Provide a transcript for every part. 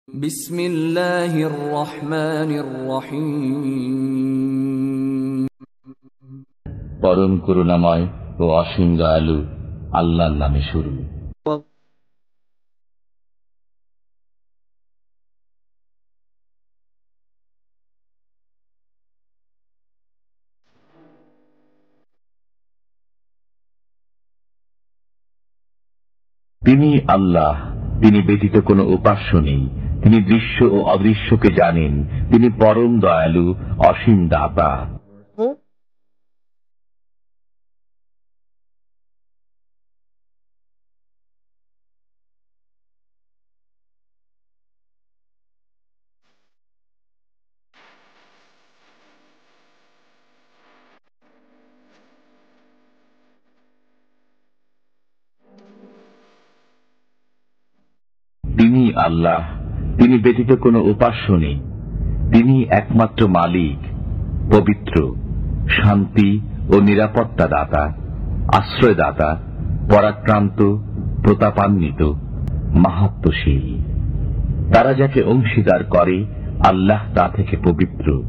বিসমিল্লাহির রহমানির রহিম। পরম করুণাময় ও অসীম দয়ালু আল্লাহর নামে শুরু। তিনি আল্লাহ, তিনি ব্যতীত কোনো উপাস্য নেই। তিনি দৃশ্য ও অদৃশ্যকে জানেন। তিনি পরম দয়ালু, অসীম দাতা। তিনি আল্লাহ, তিনি ব্যতীত কোনো উপাস্য নেই। তিনি একমাত্র মালিক, পবিত্র, শান্তি ও নিরাপত্তা দাতা, আশ্রয়দাতা, পরাক্রান্ত, প্রতাপান্বিত, মাহাত্ম্যশীল। তারা যাকে অংশীদার করে আল্লাহ তা থেকে পবিত্র।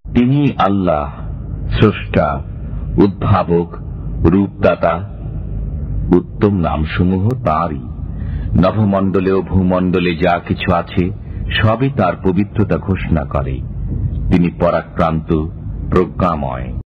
তিনি আল্লাহ, স্রষ্টা, উদ্ভাবক, রূপদাতা। উত্তম নামসমূহ তাঁরই। নভমণ্ডলে ও ভূমণ্ডলে যা কিছু আছে সবই তার পবিত্রতা ঘোষণা করে। তিনি পরাক্রান্ত, প্রজ্ঞাময়।